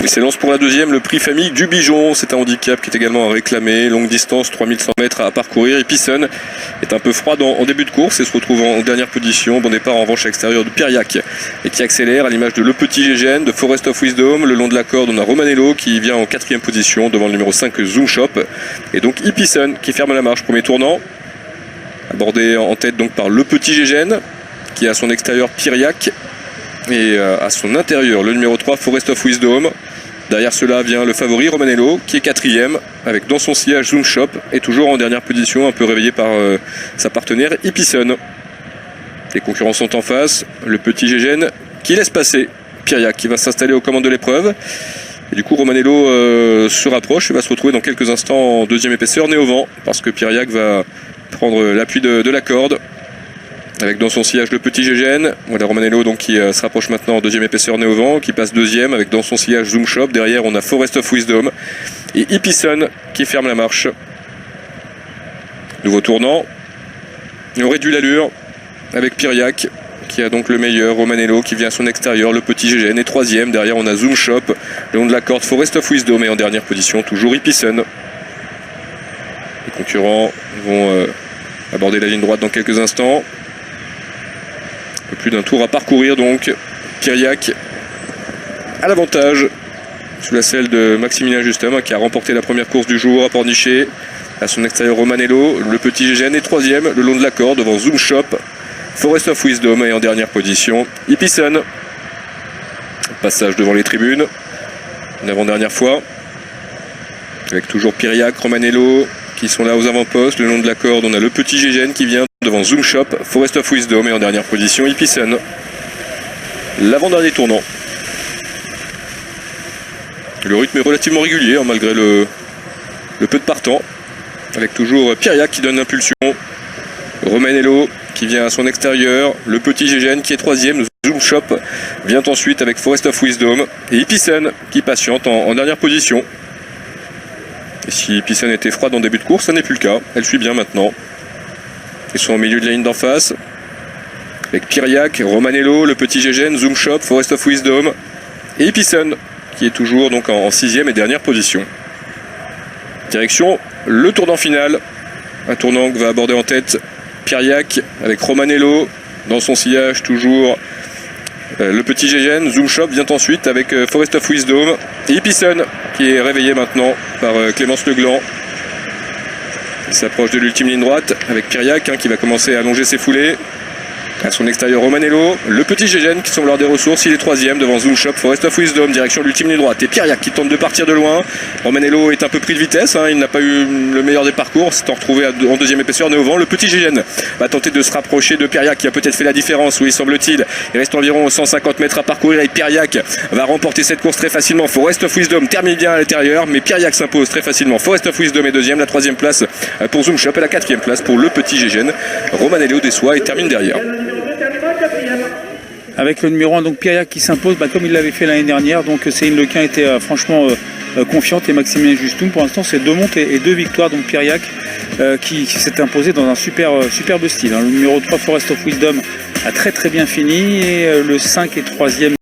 s'élance pour la deuxième, le prix famille du Bijon. C'est un handicap qui est également à réclamer. Longue distance, 3100 mètres à parcourir. Epison est un peu froide en début de course et se retrouve en dernière position. Bon départ en revanche à l'extérieur de Piriac et qui accélère à l'image de Le Petit Gégène, de Forest of Wisdom. Le long de la corde, on a Romanello qui vient en 4e position devant le numéro 5 Zoom Shop. Et donc Epison qui ferme la marche. Premier tournant, abordé en tête donc par Le Petit Gégène qui a à son extérieur Piriac. Et à son intérieur, le numéro 3, Forest of Wisdom. Derrière cela vient le favori, Romanello, qui est 4e, avec dans son sillage Zoom Shop, et toujours en dernière position, un peu réveillé par sa partenaire Epison. Les concurrents sont en face, le Petit Gégène qui laisse passer Piriac, qui va s'installer aux commandes de l'épreuve. Et du coup, Romanello se rapproche et va se retrouver dans quelques instants en deuxième épaisseur, nez au vent, parce que Piriac va prendre l'appui de la corde. Avec dans son sillage le Petit Gégène. Voilà Romanello donc, qui se rapproche maintenant en deuxième épaisseur nez au vent, qui passe deuxième avec dans son sillage Zoom Shop. Derrière on a Forest of Wisdom et Epison qui ferme la marche. Nouveau tournant. On réduit l'allure avec Piriac qui a donc le meilleur. Romanello qui vient à son extérieur. Le Petit Gégène est troisième. Derrière on a Zoom Shop. Le long de la corde Forest of Wisdom et en dernière position toujours Epison. Les concurrents vont aborder la ligne droite dans quelques instants. Un peu plus d'un tour à parcourir donc. Piriac à l'avantage sous la selle de Maximilien Justem qui a remporté la première course du jour à Pornichet. À son extérieur Romanello, le Petit Gégène est troisième le long de la corde devant Zoom Shop, Forest of Wisdom et en dernière position Epison. Passage devant les tribunes, une avant-dernière fois avec toujours Piriac, Romanello qui sont là aux avant-postes. Le long de la corde on a le Petit Gégène qui vient devant Zoom Shop, Forest of Wisdom et en dernière position Epison. L'avant-dernier tournant. Le rythme est relativement régulier hein, malgré le peu de partants. Avec toujours Piriac qui donne l'impulsion. Romanello qui vient à son extérieur. Le Petit Gégène qui est troisième. Zoom Shop vient ensuite avec Forest of Wisdom. Et Epison qui patiente en dernière position. Et si Epison était froide en début de course, ça n'est plus le cas. Elle suit bien maintenant. Ils sont au milieu de la ligne d'en face. Avec Piriac, Romanello, le Petit Gégène, Zoom Shop, Forest of Wisdom et Epison qui est toujours donc en 6e et dernière position. Direction le tournant final. Un tournant que va aborder en tête Piriac avec Romanello dans son sillage toujours le Petit Gégène. Zoom Shop vient ensuite avec Forest of Wisdom et Epison qui est réveillé maintenant par Clémence Legland. Il s'approche de l'ultime ligne droite avec Piriac qui va commencer à allonger ses foulées. À son extérieur Romanello, le Petit Gégène qui semble avoir des ressources, il est troisième devant Zoom Shop, Forest of Wisdom, direction de l'ultime ligne droite. Et Piriac qui tente de partir de loin. Romanello est un peu pris de vitesse, il n'a pas eu le meilleur des parcours, s'étant retrouvé en deuxième épaisseur, nez au vent. Le Petit Gégène va tenter de se rapprocher de Piriac qui a peut-être fait la différence, oui semble-t-il. Il reste environ 150 mètres à parcourir et Piriac va remporter cette course très facilement. Forest of Wisdom termine bien à l'intérieur, mais Piriac s'impose très facilement. Forest of Wisdom est deuxième, la troisième place pour Zoom Shop et la quatrième place pour le Petit Gégène. Romanello déçoit et termine derrière. Avec le numéro 1, donc Piriac qui s'impose comme il l'avait fait l'année dernière. Donc Céline Lequin était franchement confiante et Maximilien Justum. Pour l'instant, c'est 2 montes et 2 victoires. Donc Piriac qui s'est imposé dans un superbe style. Le numéro 3, Forest of Wisdom, a très bien fini. Et le 5 et 3e.